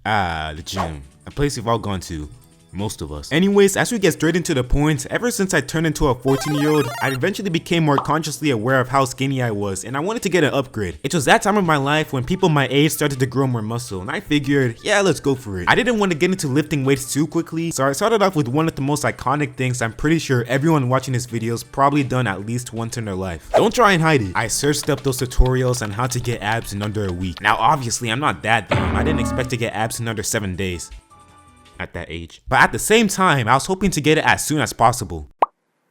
The gym. A place we've all gone to. Most of us. Anyways, as we get straight into the point, ever since I turned into a 14-year-old, I eventually became more consciously aware of how skinny I was, and I wanted to get an upgrade. It was that time of my life when people my age started to grow more muscle, and I figured, yeah, let's go for it. I didn't want to get into lifting weights too quickly, so I started off with one of the most iconic things I'm pretty sure everyone watching this video has probably done at least once in their life. Don't try and hide it. I searched up those tutorials on how to get abs in under a week. Now obviously I'm not that dumb. I didn't expect to get abs in under 7 days. At that age. But at the same time, I was hoping to get it as soon as possible.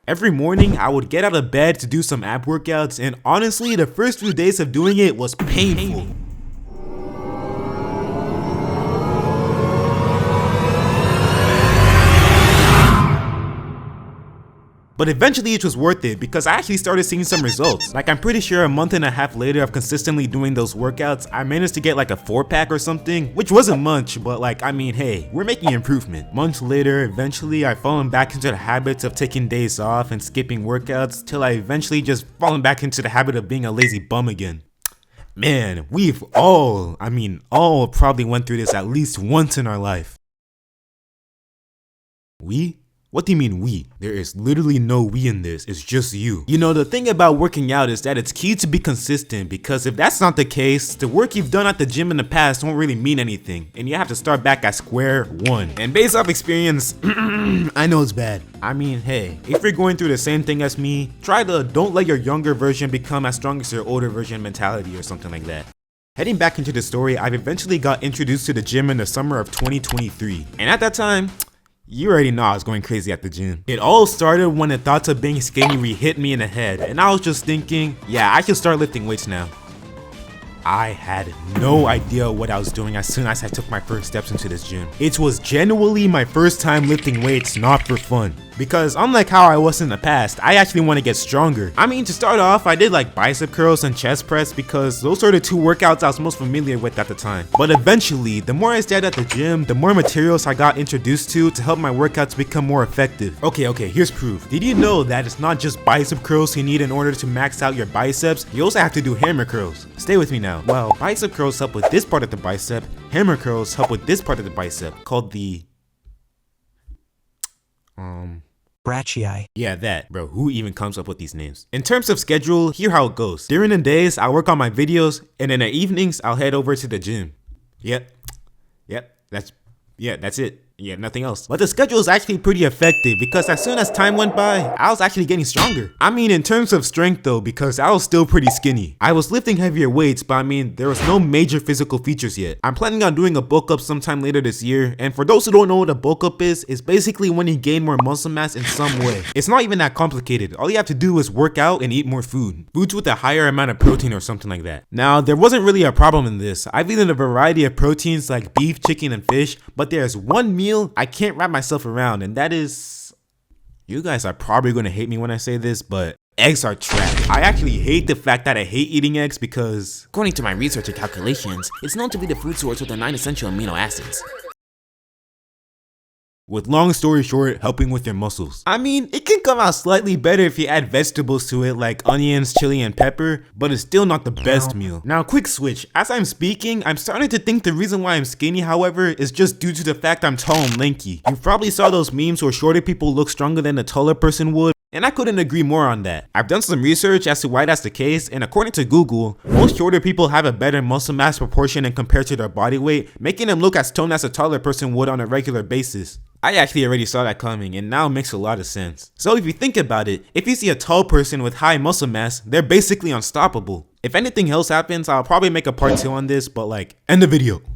Every morning, I would get out of bed to do some ab workouts, and honestly, the first few days of doing it was painful. But eventually it was worth it because I actually started seeing some results. Like I'm pretty sure a month and a half later of consistently doing those workouts, I managed to get like a 4-pack or something, which wasn't much, but like, I mean, hey, we're making improvement. Months later, eventually I fallen back into the habits of taking days off and skipping workouts till I eventually just fallen back into the habit of being a lazy bum again. Man, we've all probably went through this at least once in our life. We? What do you mean we? There is literally no we in this, it's just you. You know, the thing about working out is that it's key to be consistent, because if that's not the case, the work you've done at the gym in the past won't really mean anything, and you have to start back at square one. And based off experience, I know it's bad. I mean, hey, if you're going through the same thing as me, try the don't let your younger version become as strong as your older version mentality or something like that. Heading back into the story, I've eventually got introduced to the gym in the summer of 2023, and at that time, you already know I was going crazy at the gym. It all started when the thoughts of being skinny hit me in the head, and I was just thinking, yeah, I should start lifting weights now. I had no idea what I was doing as soon as I took my first steps into this gym. It was genuinely my first time lifting weights, not for fun. Because unlike how I was in the past, I actually want to get stronger. I mean, to start off, I did like bicep curls and chest press because those are the two workouts I was most familiar with at the time. But eventually, the more I stayed at the gym, the more materials I got introduced to help my workouts become more effective. Okay, here's proof. Did you know that it's not just bicep curls you need in order to max out your biceps? You also have to do hammer curls. Stay with me now. Well, bicep curls help with this part of the bicep, hammer curls help with this part of the bicep, called the brachii. Yeah, that. Bro, who even comes up with these names? In terms of schedule, here how it goes. During the days, I'll work on my videos, and in the evenings, I'll head over to the gym. Yep, that's it. Yeah, nothing else. But the schedule is actually pretty effective because as soon as time went by, I was actually getting stronger. I mean, in terms of strength though, because I was still pretty skinny. I was lifting heavier weights, but I mean, there was no major physical features yet. I'm planning on doing a bulk up sometime later this year, and for those who don't know what a bulk up is, it's basically when you gain more muscle mass in some way. It's not even that complicated. All you have to do is work out and eat more food. Foods with a higher amount of protein or something like that. Now, there wasn't really a problem in this. I've eaten a variety of proteins like beef, chicken, and fish, but there's one meal I can't wrap myself around, and that is, you guys are probably going to hate me when I say this, but eggs are trash. I actually hate the fact that I hate eating eggs because, according to my research and calculations, it's known to be the food source with the 9 essential amino acids. With long story short, helping with your muscles. I mean, it can come out slightly better if you add vegetables to it like onions, chili, and pepper, but it's still not the best meal. Now, quick switch. As I'm speaking, I'm starting to think the reason why I'm skinny, however, is just due to the fact I'm tall and lanky. You probably saw those memes where shorter people look stronger than a taller person would, and I couldn't agree more on that. I've done some research as to why that's the case, and according to Google, most shorter people have a better muscle mass proportion and compared to their body weight, making them look as toned as a taller person would on a regular basis. I actually already saw that coming, and now it makes a lot of sense. So if you think about it, if you see a tall person with high muscle mass, they're basically unstoppable. If anything else happens, I'll probably make a part 2 on this, but like, end the video.